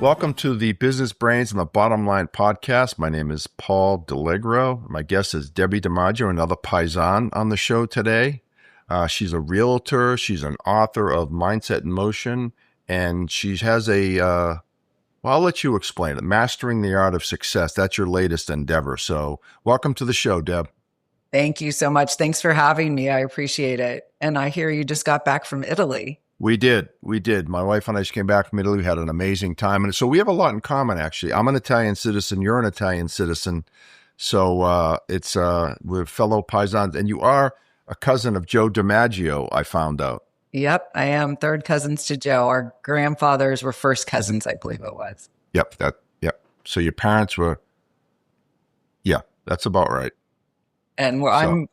Welcome to the Business Brains and the Bottom Line podcast. My name is Paul DeLegro. My guest is Debbie DiMaggio, another Paisan on the show today. She's a realtor. She's an author of Mindset in Motion, and she has well, I'll let you explain it. Mastering the Art of Success. That's your latest endeavor. So welcome to the show, Deb. Thank you so much. Thanks for having me. I appreciate it. And I hear you just got back from Italy. We did. My wife and I just came back from Italy. We had an amazing time. And so we have a lot in common, actually. I'm an Italian citizen. You're an Italian citizen. So we're fellow Paisans. And you are a cousin of Joe DiMaggio, I found out. Yep, I am third cousins to Joe. Our grandfathers were first cousins, I believe it was. Yep. So your parents were, that's about right. And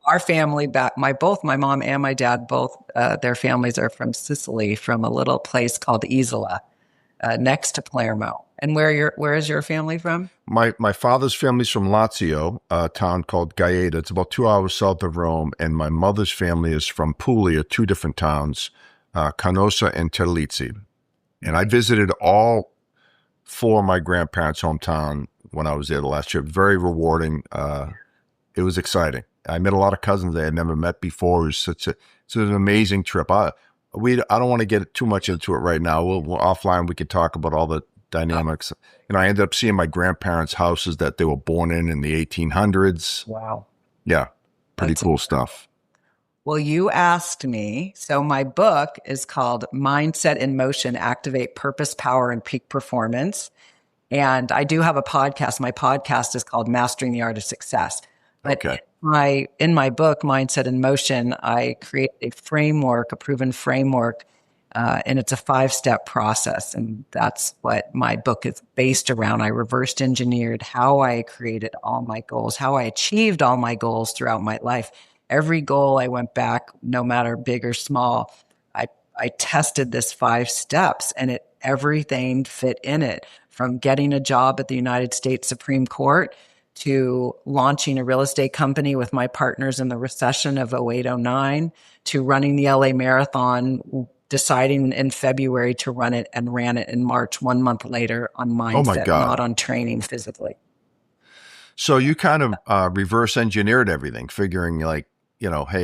our family both my mom and my dad, both their families are from Sicily, from a little place called Isola, next to Palermo. And where is your family from? My father's family's from Lazio, a town called Gaeta. It's about 2 hours south of Rome. And my mother's family is from Puglia, two different towns, Canossa and Terlizzi. And I visited all four of my grandparents' hometown when I was there the last year. Very rewarding. It was exciting. I met a lot of cousins I had never met before. It was it's an amazing trip. I don't want to get too much into it right now. We'll offline. We could talk about all the dynamics. I ended up seeing my grandparents' houses that they were born in the 1800s. Wow. Yeah, pretty cool stuff. Well, you asked me. So my book is called Mindset in Motion: Activate Purpose, Power, and Peak Performance. And I do have a podcast. My podcast is called Mastering the Art of Success. But in my book, Mindset in Motion, I create a framework, a proven framework, and it's a 5-step process. And that's what my book is based around. I reversed engineered how I created all my goals, how I achieved all my goals throughout my life. Every goal I went back, no matter big or small, I tested this 5 steps, and everything fit in it, from getting a job at the United States Supreme Court to launching a real estate company with my partners in the recession of 08-09, to running the LA Marathon, deciding in February to run it, and ran it in March, 1 month later, on mindset, not on training physically. So you kind of reverse engineered everything, figuring hey,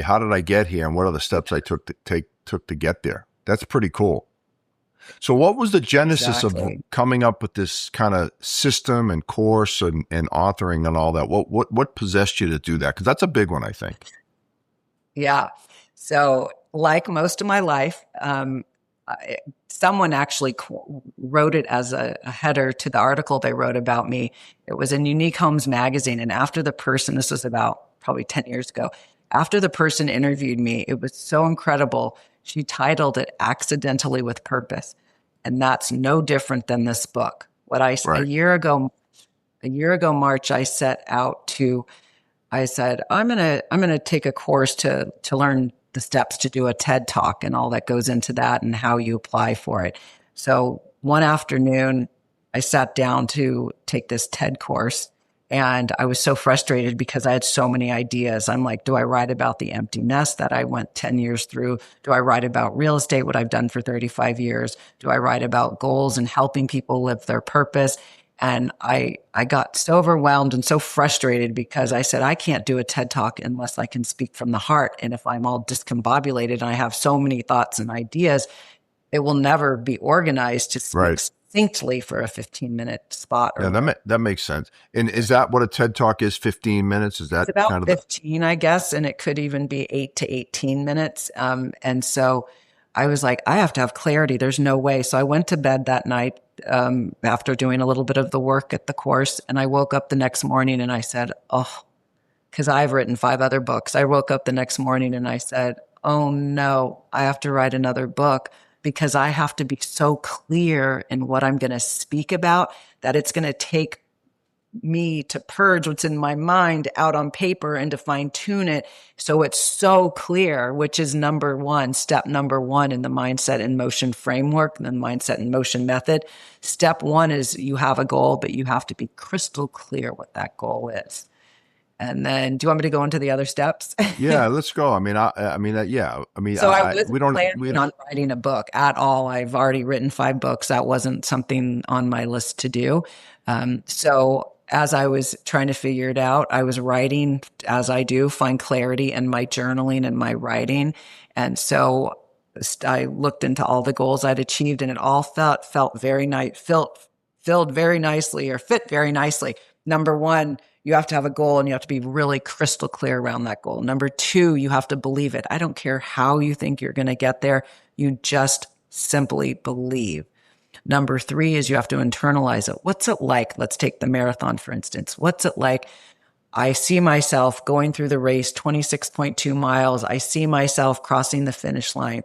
how did I get here, and what are the steps I took to get there? That's pretty cool. So what was the genesis of coming up with this kind of system and course and authoring and all that? What possessed you to do that? Because that's a big one, I think. Yeah. So like most of my life, someone actually wrote it as a header to the article they wrote about me. It was in Unique Homes magazine. And after the person, this was about probably 10 years ago, after the person interviewed me, it was so incredible. She titled it Accidentally with Purpose. And that's no different than this book. A year ago, March, I set out I said, I'm going to take a course to learn the steps to do a TED Talk and all that goes into that and how you apply for it. So one afternoon, I sat down to take this TED course. And I was so frustrated because I had so many ideas. I'm like, do I write about the empty nest that I went 10 years through? Do I write about real estate, what I've done for 35 years? Do I write about goals and helping people live their purpose? And I got so overwhelmed and so frustrated because I said, I can't do a TED Talk unless I can speak from the heart. And if I'm all discombobulated and I have so many thoughts and ideas, it will never be organized to speak succinctly for a 15-minute spot. That makes sense. And is that what a TED Talk is? 15 minutes? Is that it's about 15, I guess, and it could even be 8 to 18 minutes. And so I was like, I have to have clarity. There's no way. So I went to bed that night after doing a little bit of the work at the course, and I woke up the next morning and I said, because I've written 5 other books. I woke up the next morning and I said, oh no, I have to write another book. Because I have to be so clear in what I'm going to speak about that it's going to take me to purge what's in my mind out on paper and to fine tune it so it's so clear, which is step number one in the mindset in motion framework, the mindset in motion method. Step one is you have a goal, but you have to be crystal clear what that goal is. And then, do you want me to go into the other steps? Yeah, let's go. I mean, yeah. I mean, So I wasn't we don't, planning on writing a book at all. I've already written 5 books. That wasn't something on my list to do. So as I was trying to figure it out, I was writing as I do, find clarity in my journaling and my writing. And so I looked into all the goals I'd achieved, and it all felt very nice, filled very nicely, or fit very nicely. Number one, you have to have a goal and you have to be really crystal clear around that goal. Number 2, you have to believe it. I don't care how you think you're going to get there. You just simply believe. Number 3 is you have to internalize it. What's it like? Let's take the marathon, for instance. What's it like? I see myself going through the race, 26.2 miles. I see myself crossing the finish line.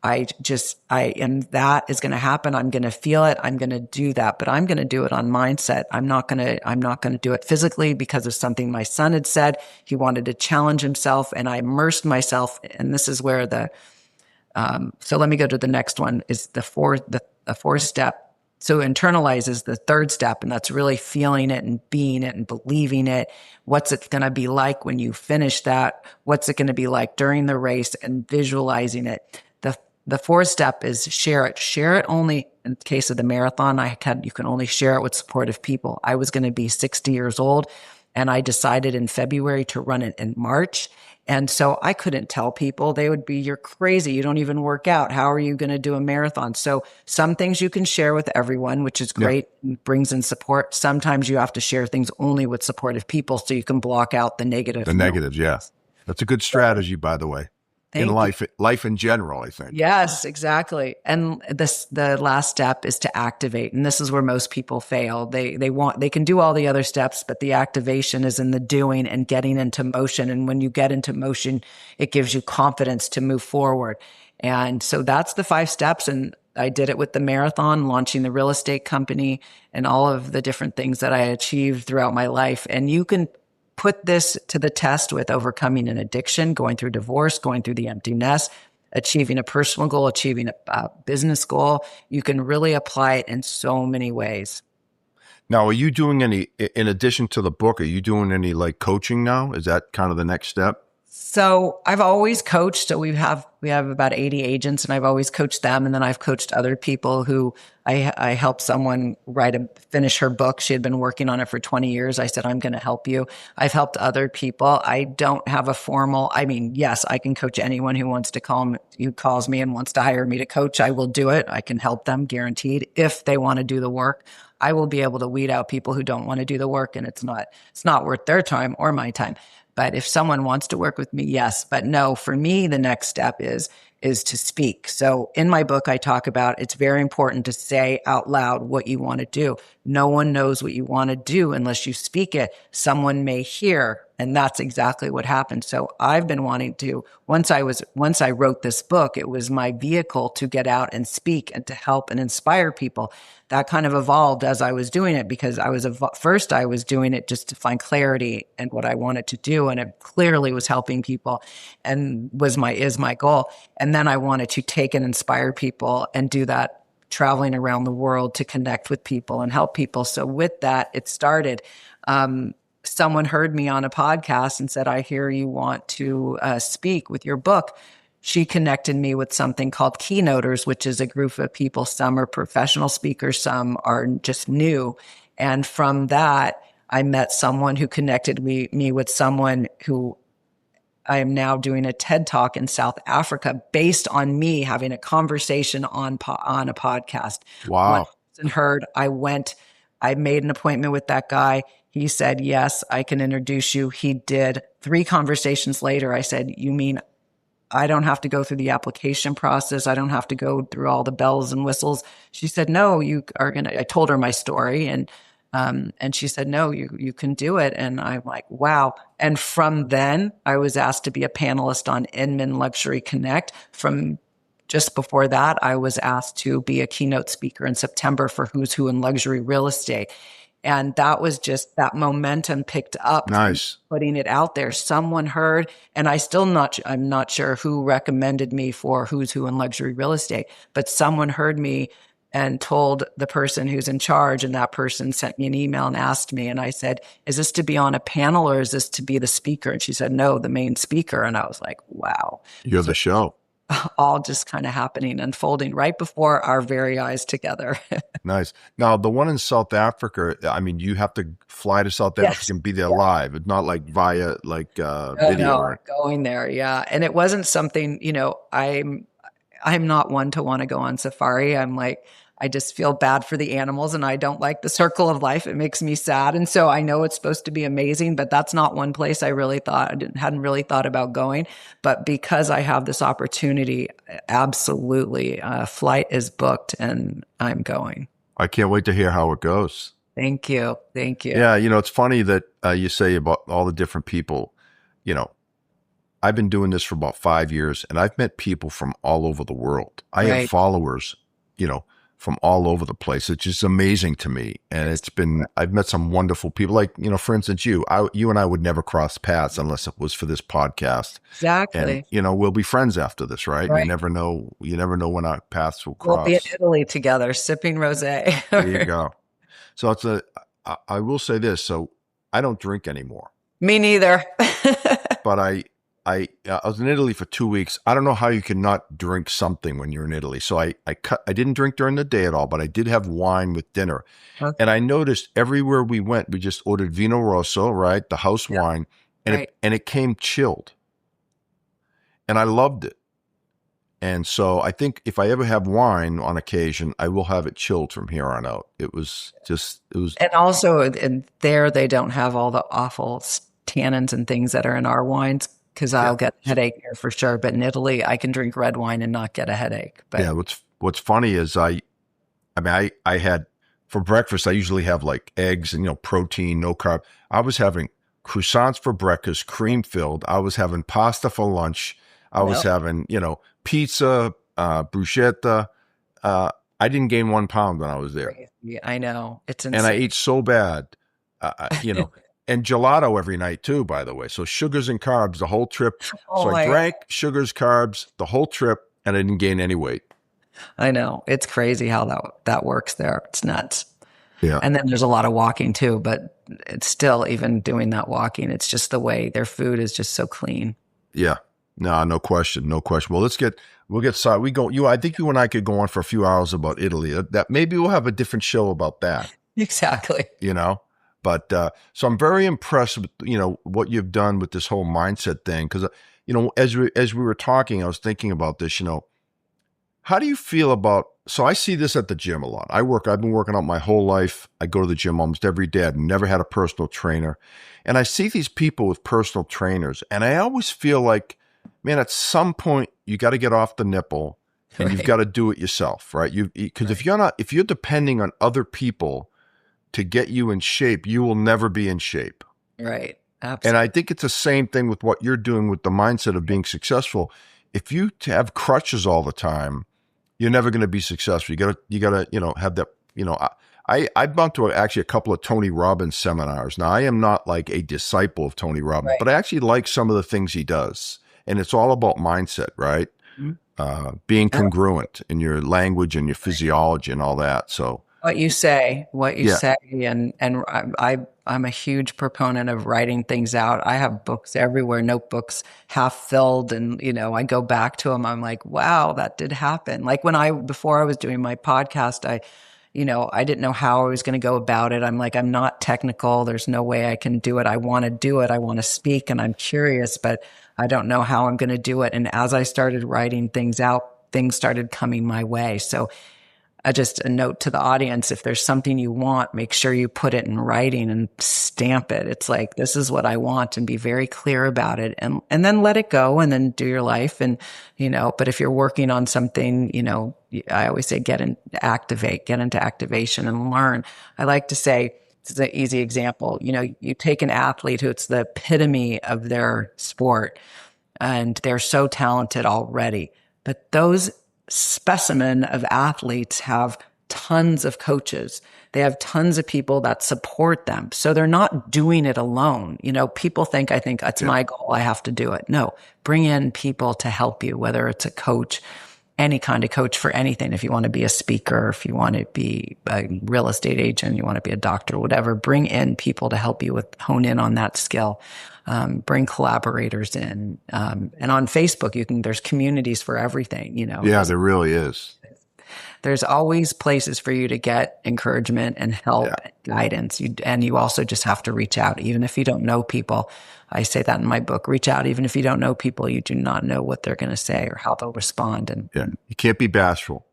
And that is going to happen. I'm going to feel it. I'm going to do that, but I'm going to do it on mindset. I'm not going to do it physically because of something my son had said. He wanted to challenge himself, and I immersed myself. And this is where so let me go to the next one, is the fourth step. So internalize is the 3rd step, and that's really feeling it and being it and believing it. What's it going to be like when you finish that? What's it going to be like during the race, and visualizing it? The 4th step is share it. Share it only in the case of the marathon. You can only share it with supportive people. I was going to be 60 years old, and I decided in February to run it in March. And so I couldn't tell people. They would be, you're crazy. You don't even work out. How are you going to do a marathon? So some things you can share with everyone, which is great, and brings in support. Sometimes you have to share things only with supportive people so you can block out the negative. The negatives, yeah. That's a good strategy, by the way. In life in general, I think. Yes, exactly. And the last step is to activate. And this is where most people fail. They can do all the other steps, but the activation is in the doing and getting into motion. And when you get into motion, it gives you confidence to move forward. And so that's the 5 steps. And I did it with the marathon, launching the real estate company, and all of the different things that I achieved throughout my life. And you can put this to the test with overcoming an addiction, going through divorce, going through the empty nest, achieving a personal goal, achieving a business goal. You can really apply it in so many ways. Now, are you doing any, in addition to the book, are you doing any like coaching now? Is that kind of the next step? So I've always coached. So we have about 80 agents, and I've always coached them. And then I've coached other people who I helped someone finish her book. She had been working on it for 20 years. I said, I'm going to help you. I've helped other people. I don't have a yes, I can coach anyone who calls me and wants to hire me to coach. I will do it. I can help them, guaranteed. If they want to do the work, I will be able to weed out people who don't want to do the work, and it's not worth their time or my time. But if someone wants to work with me, yes. But no, for me, the next step is to speak. So in my book, I talk about it's very important to say out loud what you want to do. No one knows what you want to do unless you speak it. Someone may hear, and that's exactly what happened. So I've been wanting to, once I wrote this book, it was my vehicle to get out and speak and to help and inspire people. That kind of evolved as I was doing it, because first I was doing it just to find clarity in what I wanted to do. And it clearly was helping people and is my goal. And then I wanted to take and inspire people and do that traveling around the world to connect with people and help people. So with that, it started. Someone heard me on a podcast and said, I hear you want to speak with your book. She connected me with something called Keynoters, which is a group of people. Some are professional speakers, some are just new. And from that, I met someone who connected me with someone who I am now doing a TED Talk in South Africa based on me having a conversation on a podcast. Wow. One person heard, I made an appointment with that guy. He said, yes, I can introduce you. He did. 3 conversations later, I said, you mean I don't have to go through the application process? I don't have to go through all the bells and whistles? She said, no, you are going to, I told her my story, and she said, no, you can do it. And I'm like, wow. And from then I was asked to be a panelist on Inman Luxury Connect. From just before that, I was asked to be a keynote speaker in September for Who's Who in Luxury Real Estate. And that was just that momentum picked up from Nice. putting it out there. Someone heard, and I'm not sure who recommended me for Who's Who in Luxury Real Estate, but someone heard me and told the person who's in charge, and that person sent me an email and asked me, and I said, is this to be on a panel or is this to be the speaker? And she said, no, the main speaker. And I was like, wow. You're So the show. all just kind of happening, unfolding right before our very eyes together. Nice. Now, the one in South Africa, I mean, you have to fly to South Africa Yes. and be there Yeah. live. It's not like via Oh, video no, or going there. Yeah. And it wasn't something, I'm not one to want to go on safari. I'm like, I just feel bad for the animals and I don't like the circle of life. It makes me sad. And so I know it's supposed to be amazing, but that's not one place hadn't really thought about going. But because I have this opportunity, absolutely, flight is booked and I'm going. I can't wait to hear how it goes. Thank you. Thank you. Yeah, it's funny that you say about all the different people. You know, I've been doing this for about 5 years, and I've met people from all over the world. I have Right. followers, from all over the place. It's just amazing to me, and I've met some wonderful people. Like, for instance, you and I would never cross paths unless it was for this podcast. And Exactly. we'll be friends after this, right? You Right. never know. You never know when our paths will We'll be in cross. Italy together, sipping rosé. There you go. So I will say this. So I don't drink anymore, Me neither. but I was in Italy for 2 weeks. I don't know how you can not drink something when you're in Italy. So I didn't drink during the day at all, but I did have wine with dinner. Okay. And I noticed everywhere we went, we just ordered Vino Rosso, right? The house wine, and Right. it came chilled. And I loved it. And so I think if I ever have wine on occasion, I will have it chilled from here on out. It was And also, there they don't have all the awful tannins and things that are in our wines because I'll get a headache here for sure. But in Italy, I can drink red wine and not get a headache. But yeah. What's funny is I had for breakfast, I usually have like eggs and, protein, no carb. I was having croissants for breakfast, cream filled. I was having pasta for lunch. I was having, pizza, bruschetta. I didn't gain 1 pound when I was there. crazy. I know it's And I insane. ate so bad, and gelato every night too, by the way. So sugars and carbs the whole trip. Oh So I my, drank sugars, carbs the whole trip, and I didn't gain any weight. I know it's crazy how that works there. It's nuts. Yeah. And then there's a lot of walking too, but it's still even doing that walking. It's just the way their food is just so clean. Yeah. No question. No question. Well, we'll get started. I think you and I could go on for a few hours about Italy. That maybe we'll have a different show about that, Exactly. but, so I'm very impressed with, what you've done with this whole mindset thing. Cause, as we were talking, I was thinking about this, how do you feel about, so I see this at the gym a lot. I've been working out my whole life. I go to the gym almost every day. I've never had a personal trainer. And I see these people with personal trainers, and I always feel like, man, at some point you got to get off the nipple and you've got to do it yourself, right? Because if you're depending on other people to get you in shape, you will never be in shape. Right. And Absolutely. I think it's the same thing with what you're doing with the mindset of being successful. If you have crutches all the time, you're never going to be successful. You gotta, have that, I've gone to actually a couple of Tony Robbins seminars. Now, I am not like a disciple of Tony Robbins, Right. but I actually like some of the things he does. And it's all about mindset, right? Mhm. Being congruent in your language and your physiology and all that. So What you say, Yeah. and I'm a huge proponent of writing things out. I have books everywhere, notebooks half filled, and I go back to them. I'm like, wow, that did happen. Like before I was doing my podcast, I didn't know how I was going to go about it. I'm like, I'm not technical. There's no way I can do it. I want to do it. I want to speak, and I'm curious, but I don't know how I'm going to do it. And as I started writing things out, things started coming my way. So just a note to the audience, if there's something you want, make sure you put it in writing and stamp it. It's like, this is what I want, and be very clear about it, and then let it go and then do your life. And, but if you're working on something, I always say, get into activation and learn. I like to say, this is an easy example. You take an athlete who it's the epitome of their sport and they're so talented already, but those specimen of athletes have tons of coaches. They have tons of people that support them. So they're not doing it alone. You know, people think, I think it's my goal. I have to do it. No, bring in people to help you, whether it's a coach, any kind of coach for anything. If you want to be a speaker, if you want to be a real estate agent, you want to be a doctor, whatever, bring in people to help you with hone in on that skill. Bring collaborators in. And on Facebook, there's communities for everything, you know. Yeah, there really is. There's always places for you to get encouragement and help and guidance. And you also just have to reach out, even if you don't know people. I say that in my book, reach out. Even if you don't know people, you do not know what they're going to say or how they'll respond. And you can't be bashful.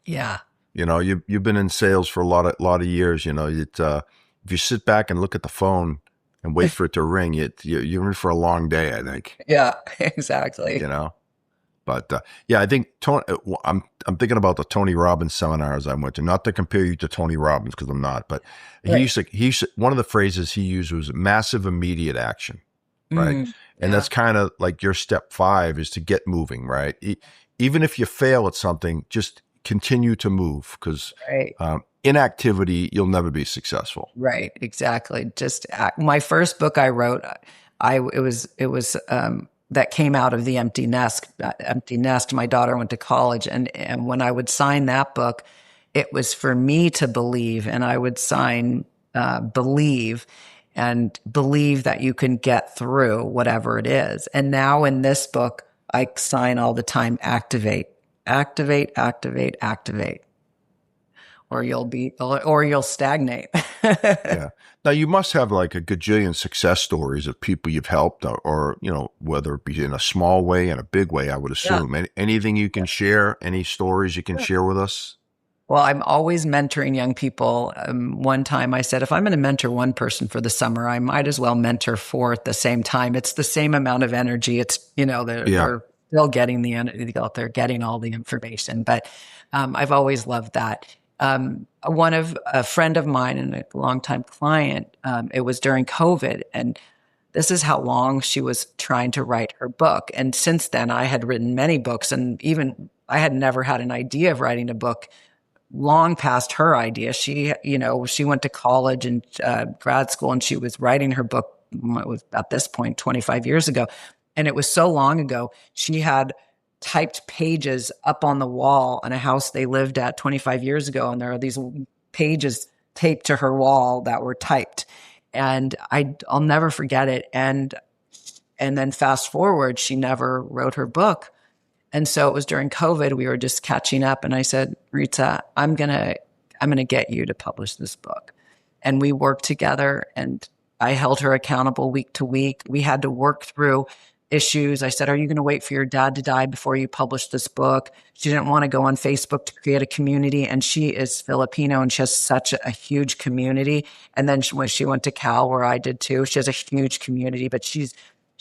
Yeah. You know, you've been in sales for a lot of years. You know, if you sit back and look at the phone and wait for it to ring, you're in for a long day, I think. Yeah, exactly. You know. But I think I'm thinking about the Tony Robbins seminars I went to. Not to compare you to Tony Robbins, because I'm not. But he used to, one of the phrases he used was massive immediate action, right? And that's kind of like your step 5 is to get moving, right? Even if you fail at something, just continue to move, because inactivity, you'll never be successful. Right, exactly. Just my first book I wrote, it was that came out of the empty nest. My daughter went to college, and when I would sign that book, it was for me to believe, and I would sign believe that you can get through whatever it is. And now in this book, I sign all the time, activate, or you'll stagnate. Yeah. Now you must have like a gajillion success stories of people you've helped, or you know, whether it be in a small way and a big way, I would assume. Anything you can share, any stories you can share with us? Well, I'm always mentoring young people. One time I said, if I'm going to mentor one person for the summer, I might as well mentor 4 at the same time. It's the same amount of energy. It's, you know, they're still getting the energy out there, getting all the information. But I've always loved that. A friend of mine and a longtime client, it was during COVID, and this is how long she was trying to write her book. And since then, I had written many books, and even I had never had an idea of writing a book long past her idea. She went to college and grad school, and she was writing her book. It was at this point 25 years ago, and it was so long ago. She had typed pages up on the wall in a house they lived at 25 years ago. And there are these pages taped to her wall that were typed. And I'll never forget it. And then fast forward, she never wrote her book. And so it was during COVID, we were just catching up. And I said, Rita, I'm going to get you to publish this book. And we worked together, and I held her accountable week to week. We had to work through issues. I said, are you going to wait for your dad to die before you publish this book? She didn't want to go on Facebook to create a community. And she is Filipino, and she has such a huge community. And then when she went to Cal, where I did too, she has a huge community, but she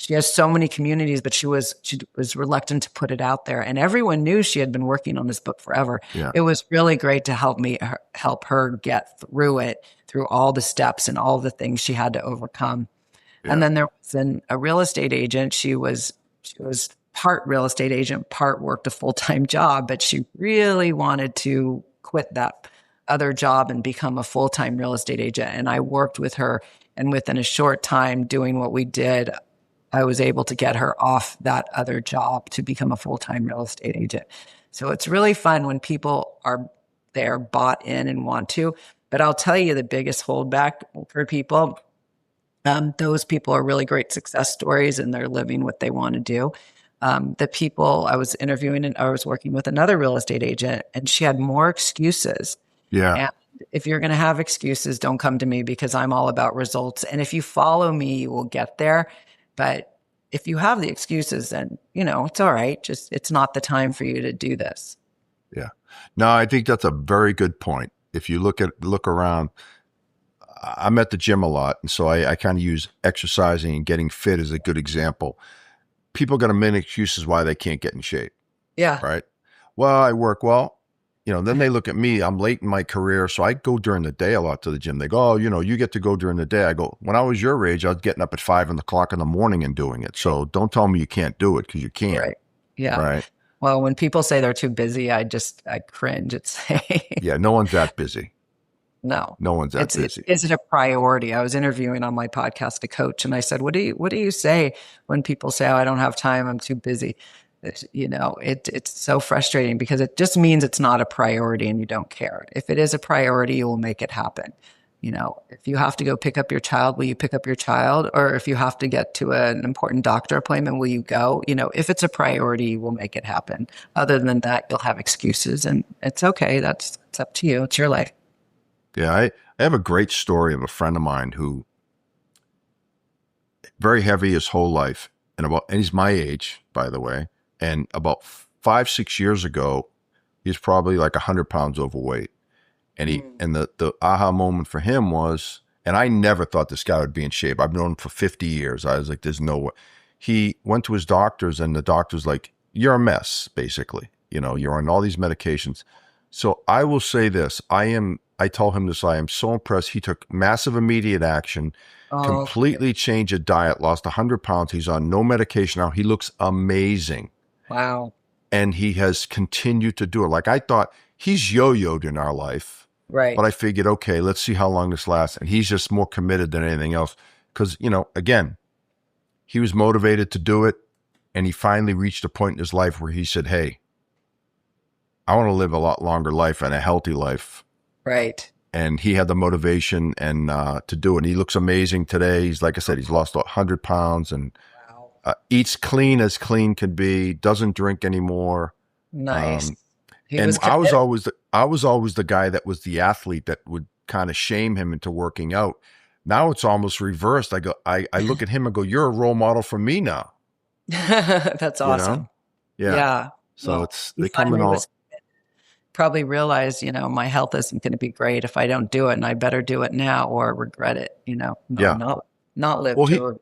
has so many communities, but she was reluctant to put it out there. And everyone knew she had been working on this book forever. Yeah. It was really great to help her get through it, through all the steps and all the things she had to overcome. Yeah. And then there was a real estate agent. She was part real estate agent, part worked a full-time job, but she really wanted to quit that other job and become a full-time real estate agent. And I worked with her, and within a short time doing what we did, I was able to get her off that other job to become a full-time real estate agent. So it's really fun when people they're bought in and want to. But I'll tell you, the biggest holdback for people, those people are really great success stories, and they're living what they want to do. The people I was interviewing, and I was working with another real estate agent, and she had more excuses. Yeah. And if you're going to have excuses, don't come to me, because I'm all about results. And if you follow me, you will get there. But if you have the excuses, then, it's all right. Just, it's not the time for you to do this. Yeah. No, I think that's a very good point. If you look around, I'm at the gym a lot. And so I kind of use exercising and getting fit as a good example. People got a million excuses why they can't get in shape. Yeah. Right. Well, I work well. Then they look at me, I'm late in my career, so I go during the day a lot to the gym. They go, oh, you get to go during the day. I go, when I was your age, I was getting up at 5 o'clock in the morning and doing it. So don't tell me you can't do it, because you can't. Right. Yeah. Right. Well, when people say they're too busy, I cringe and say, Yeah, no one's that busy. no. No one's that busy. Is it a priority? I was interviewing on my podcast a coach, and I said, what do you say when people say, "Oh, I don't have time, I'm too busy"? It's so frustrating because it just means it's not a priority and you don't care. If it is a priority, you will make it happen. If you have to go pick up your child, will you pick up your child? Or if you have to get to an important doctor appointment, will you go? If it's a priority, you will make it happen. Other than that, you'll have excuses, and it's okay. It's up to you. It's your life. Yeah, I have a great story of a friend of mine who very heavy his whole life, and he's my age, by the way. And about 5, 6 years ago, he's probably like 100 pounds overweight. And the aha moment for him was, and I never thought this guy would be in shape. I've known him for 50 years. I was like, there's no way. He went to his doctors, and the doctor's like, you're a mess, basically. You're on all these medications. So I will say this. I told him this. I am so impressed. He took massive immediate action, Oh, completely changed his diet, lost 100 pounds. He's on no medication now. He looks amazing. wow. And he has continued to do it. Like I thought, he's yo-yoed in our life. Right. But I figured, okay, let's see how long this lasts. And he's just more committed than anything else. Because, again, he was motivated to do it. And he finally reached a point in his life where he said, hey, I want to live a lot longer life and a healthy life. Right. And he had the motivation and to do it. And he looks amazing today. He's, like I said, he's lost 100 pounds and Wow. eats clean as clean can be, doesn't drink anymore. Nice. He And was I was committed. always the guy that was the athlete that would kind of shame him into working out. Now it's almost reversed. I look at him and go, you're a role model for me now, That's you know? awesome. Yeah. Yeah. So Well, it's, he they come in finally all, was probably realized, my health isn't going to be great if I don't do it, and I better do it now or regret it, yeah. not live Well, to.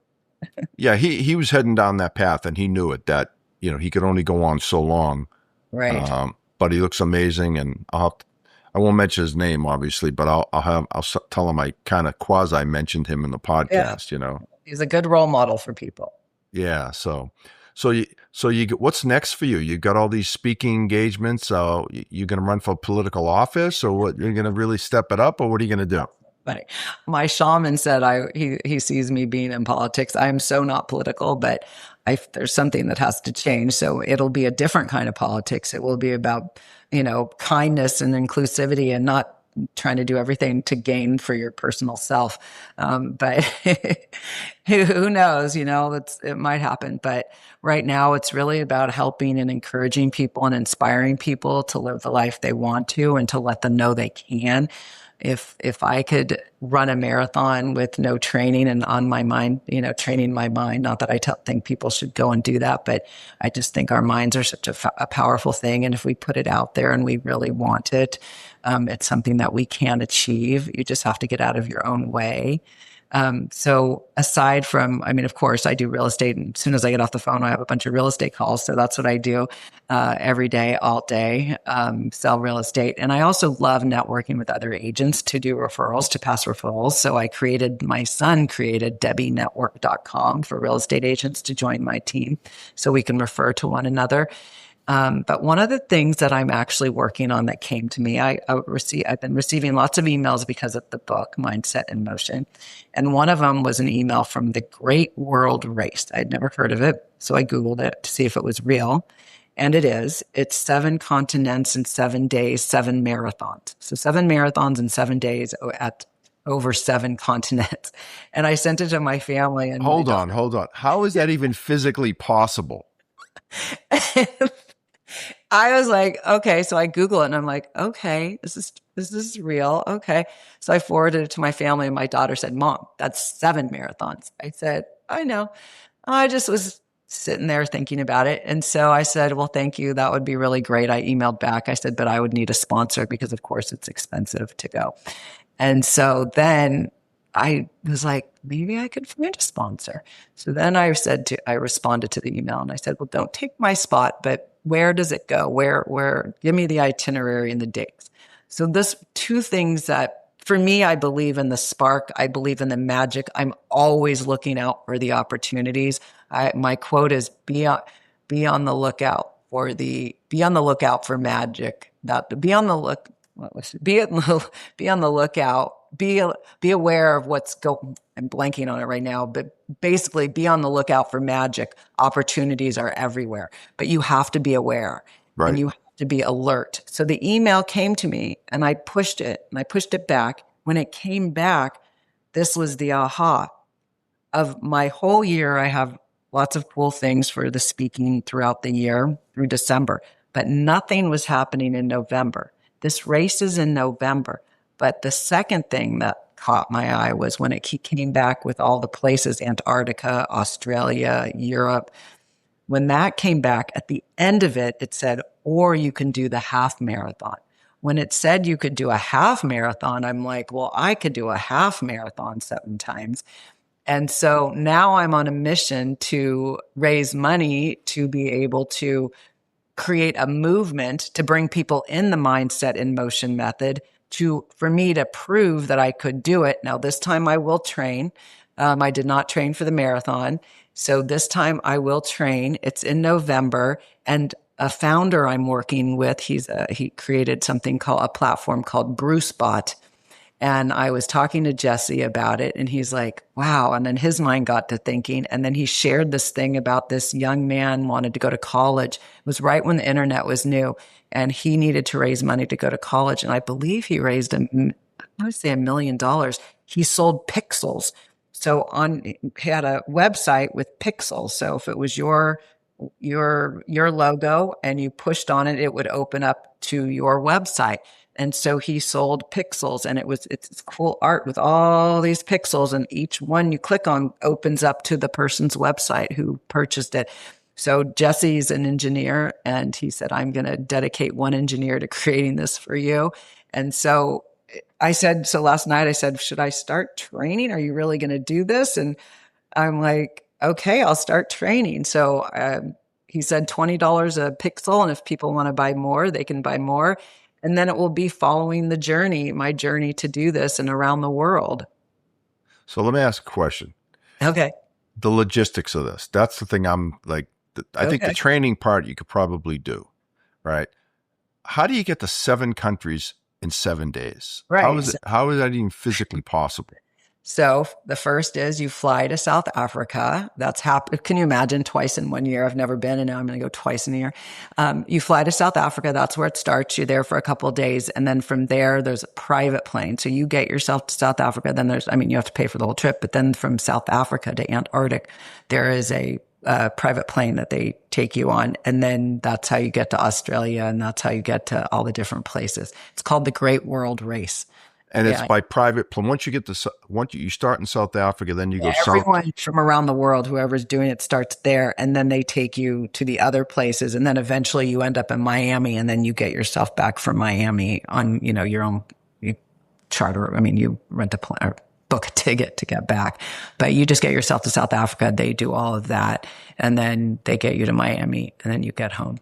he was heading down that path and he knew it that, he could only go on so long. Right. But he looks amazing, and I won't mention his name, obviously, but I'll tell him I kind of quasi mentioned him in the Yeah. podcast. He's a good role model for people. Yeah. So what's next for you? You got all these speaking engagements. So you going to run for political office, or what? You're going to really step it up, or what are you going to do? Funny. My shaman said he sees me being in politics. I am so not political, but there's something that has to change. So it'll be a different kind of politics. It will be about, kindness and inclusivity and not trying to do everything to gain for your personal self. But who knows, it might happen. But right now it's really about helping and encouraging people and inspiring people to live the life they want to and to let them know they can. If I could run a marathon with no training and on my mind, training my mind, not that I think people should go and do that, but I just think our minds are such a powerful thing. And if we put it out there and we really want it, it's something that we can achieve. You just have to get out of your own way. So aside from, of course, I do real estate, and as soon as I get off the phone, I have a bunch of real estate calls. So that's what I do every day, all day, sell real estate. And I also love networking with other agents to do referrals, to pass referrals. So my son created debbienetwork.com for real estate agents to join my team so we can refer to one another. But one of the things that I'm actually working on that came to me, I've been receiving lots of emails because of the book, Mindset in Motion. And one of them was an email from the Great World Race. I'd never heard of it. So I Googled it to see if it was real. And it is. It's 7 continents in 7 days, 7 marathons. So 7 marathons in 7 days at over 7 continents. And I sent it to my family. And Hold on. How is that even physically possible? I was like, okay. So I Google it and I'm like, okay, this is real. Okay. So I forwarded it to my family and my daughter said, Mom, that's 7 marathons. I said, I know. I just was sitting there thinking about it. And so I said, well, thank you. That would be really great. I emailed back. I said, but I would need a sponsor because of course it's expensive to go. And so then I was like, maybe I could find a sponsor. So then I responded to the email and I said, well, don't take my spot, but where does it go? Give me the itinerary and the dates. So this 2 things that for me, I believe in the spark. I believe in the magic. I'm always looking out for the opportunities. My quote is be on the lookout for be on the lookout for magic. That be on the look. What was it? Be on the lookout. Be aware of I'm blanking on it right now, but basically be on the lookout for magic. Opportunities are everywhere, but you have to be aware and Right. you have to be alert. So the email came to me and I pushed it back. When it came back, this was the aha of my whole year. I have lots of cool things for the speaking throughout the year through December, but nothing was happening in November. This race is in November. But the second thing that caught my eye was when he came back with all the places, Antarctica, Australia, Europe. When that came back at the end of it, it said, or you can do the half marathon. When it said you could do a half marathon, I'm like, well, I could do a half marathon 7 times. And so now I'm on a mission to raise money to be able to create a movement to bring people in the mindset in motion method for me to prove that I could do it. Now, this time I will train. I did not train for the marathon. So this time I will train. It's in November, and a founder I'm working with, he created a platform called BruceBot. And I was talking to Jesse about it, and he's like, wow. And then his mind got to thinking. And then he shared this thing about this young man wanted to go to college. It was right when the internet was new, and he needed to raise money to go to college. And I believe he raised, I would say $1 million. He sold pixels. So he had a website with pixels. So if it was your logo and you pushed on it, it would open up to your website. And so he sold pixels, and it's cool art with all these pixels, and each one you click on opens up to the person's website who purchased it. So Jesse's an engineer, and he said, I'm going to dedicate one engineer to creating this for you. And so last night I said, should I start training? Are you really going to do this? And I'm like, okay, I'll start training. So he said $20 a pixel, and if people want to buy more, they can buy more. And then it will be following my journey to do this and around the world. So let me ask a question. Okay. The logistics of this, that's the thing I'm like, I think the training part you could probably do, right? How do you get to 7 countries in 7 days? Right. How is that even physically possible? So the first is you fly to South Africa. That's happened. Can you imagine, twice in 1 year? I've never been, and now I'm going to go twice in a year. You fly to South Africa. That's where it starts. You're there for a couple of days. And then from there, there's a private plane. So you get yourself to South Africa. Then you have to pay for the whole trip. But then from South Africa to Antarctic, there is a private plane that they take you on. And then that's how you get to Australia. And that's how you get to all the different places. It's called the Great World Race. And it's by private plane. Once you start in South Africa, then you go south. Everyone from around the world, whoever's doing it, starts there, and then they take you to the other places, and then eventually you end up in Miami, and then you get yourself back from Miami on your own charter. I mean, you rent a plane or book a ticket to get back, but you just get yourself to South Africa. They do all of that, and then they get you to Miami, and then you get home.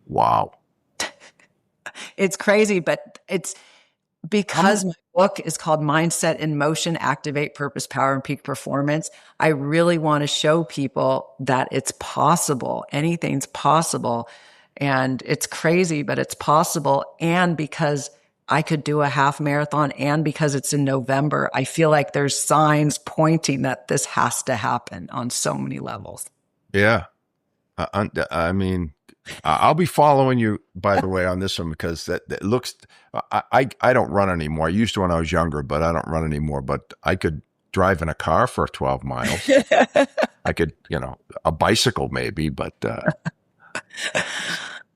Wow, it's crazy, but it's. Because my book is called Mindset in Motion, Activate Purpose, Power, and Peak Performance, I really want to show people that it's possible. Anything's possible. And it's crazy, but it's possible. And because I could do a half marathon, and because it's in November, I feel like there's signs pointing that this has to happen on so many levels. Yeah. I mean, I'll be following you, by the way, on this one, because that looks, I don't run anymore. I used to when I was younger, but I don't run anymore. But I could drive in a car for 12 miles. I could, a bicycle maybe, but.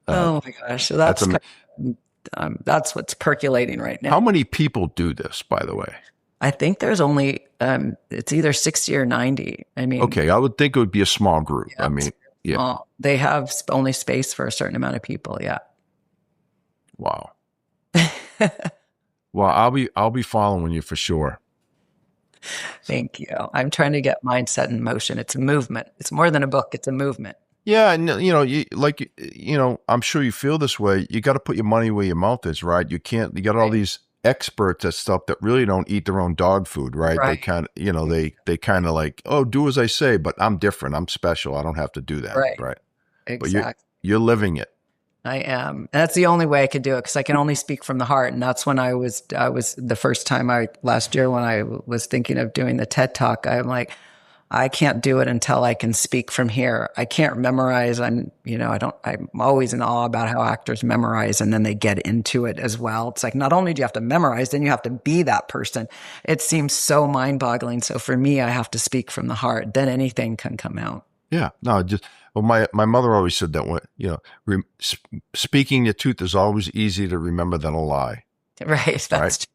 Oh my gosh. So that's what's percolating right now. How many people do this, by the way? I think there's only, it's either 60 or 90. I mean. Okay. I would think it would be a small group. Yeah, I mean. Yeah. They have only space for a certain amount of people. Yeah. Wow. Well, I'll be following you for sure. Thank you. I'm trying to get mindset in motion. It's a movement. It's more than a book. It's a movement. Yeah. And I'm sure you feel this way. You got to put your money where your mouth is, right? You got all these experts at stuff that really don't eat their own dog food, right? They kind of, they kind of like, oh, do as I say, but I'm different. I'm special. I don't have to do that. Right. Exactly. You're living it. I am. And that's the only way I could do it because I can only speak from the heart. And that's when I was the first time last year when I was thinking of doing the TED Talk, I'm like, I can't do it until I can speak from here. I can't memorize. I'm always in awe about how actors memorize and then they get into it as well. It's like, not only do you have to memorize, then you have to be that person. It seems so mind boggling. So for me, I have to speak from the heart. Then anything can come out. Yeah, no, my mother always said that speaking the truth is always easier to remember than a lie. Right. That's true.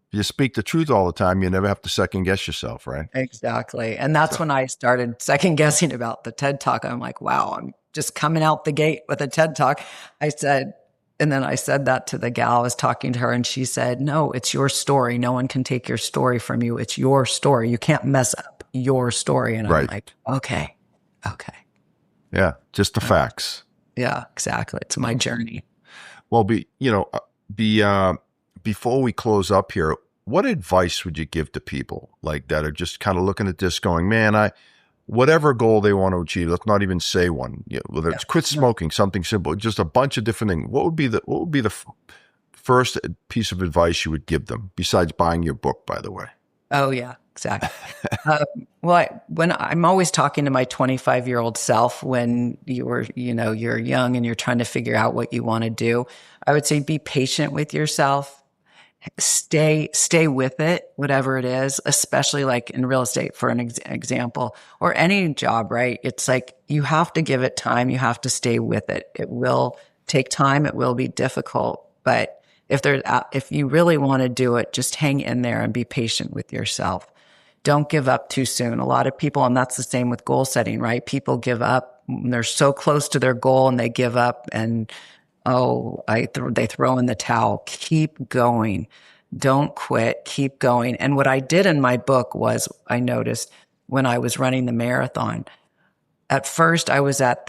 If you speak the truth all the time, you never have to second guess yourself, right? Exactly. And that's when I started second guessing about the TED Talk. I'm like, wow, I'm just coming out the gate with a TED Talk. And then I said that to the gal I was talking to her, and she said, no, it's your story. No one can take your story from you. It's your story. You can't mess up your story. And I'm like, okay. Yeah, just the facts. Yeah, exactly. It's my journey. Well, before we close up here, what advice would you give to people like that are just kind of looking at this going, man, whatever goal they want to achieve, let's not even say one, whether it's quit smoking, something simple, just a bunch of different things. What would be the first piece of advice you would give them besides buying your book, by the way? Oh, yeah, exactly. When I'm always talking to my 25-year-old self when you're young and you're trying to figure out what you want to do, I would say be patient with yourself. Stay with it, whatever it is, especially like in real estate, for an example, or any job, right? It's like you have to give it time. You have to stay with it. It will take time. It will be difficult, but if you really want to do it, just hang in there and be patient with yourself. Don't give up too soon. A lot of people, and that's the same with goal setting, right? People give up when they're so close to their goal and they give up and, they throw in the towel. Keep going. Don't quit. Keep going. And what I did in my book was I noticed when I was running the marathon, at first I was at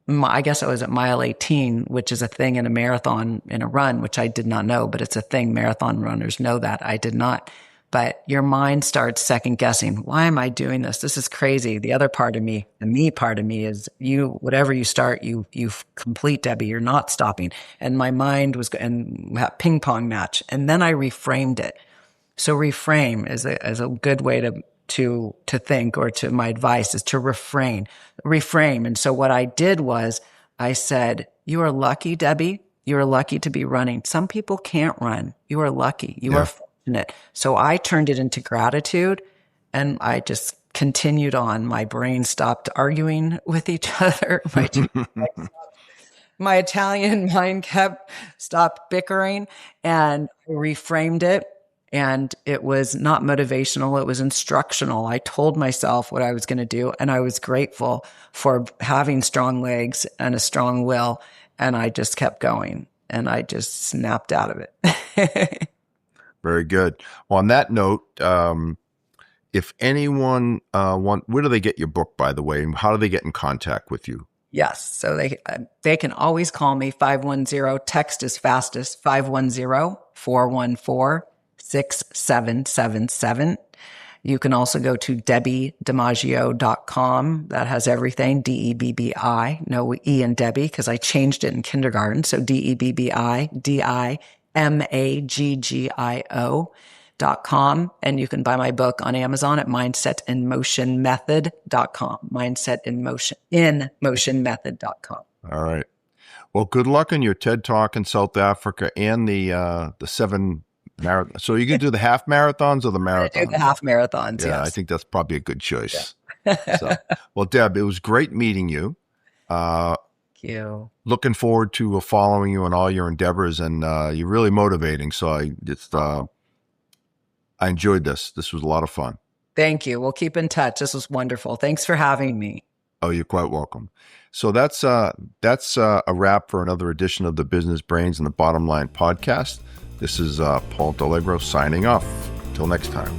mile 18, which is a thing in a marathon, in a run, which I did not know, but it's a thing. Marathon runners know that. I did not. But your mind starts second guessing. Why am I doing this? This is crazy. The other part of me, the me part of me is whatever you start, you complete, Debbie. You're not stopping. And my mind was in a ping pong match. And then I reframed it. So reframe is a good way to think, or to my advice is to reframe. And so what I did was I said, you are lucky, Debbie. You are lucky to be running. Some people can't run. You are lucky. You are fortunate. So I turned it into gratitude and I just continued on. My brain stopped arguing with each other. My Italian mind stopped bickering, and I reframed it. And it was not motivational. It was instructional. I told myself what I was going to do, and I was grateful for having strong legs and a strong will. And I just kept going, and I just snapped out of it. Very good. Well, on that note, if anyone where do they get your book, by the way? And how do they get in contact with you? Yes. So they can always call me 510, text is fastest, 510-414-6777. You can also go to DebbieDiMaggio.com. That has everything. DEBBI, no E in Debbie, because I changed it in kindergarten. So DEBBIDIMAGGIO.com. And you can buy my book on Amazon at mindsetinmotionmethod.com. Mindsetinmotionmethod.com. All right. Well, good luck on your TED Talk in South Africa and the 7 marathon. So you can do the half marathons or the marathons? I do the half marathons, yeah, yes. I think that's probably a good choice. Yeah. Well, Deb, it was great meeting you. Thank you. Looking forward to following you in all your endeavors, and you're really motivating. So I enjoyed this. This was a lot of fun. Thank you. We'll keep in touch. This was wonderful. Thanks for having me. Oh, you're quite welcome. So that's a wrap for another edition of the Business Brains and the Bottom Line podcast. This is Paul D'Allegro signing off. Until next time.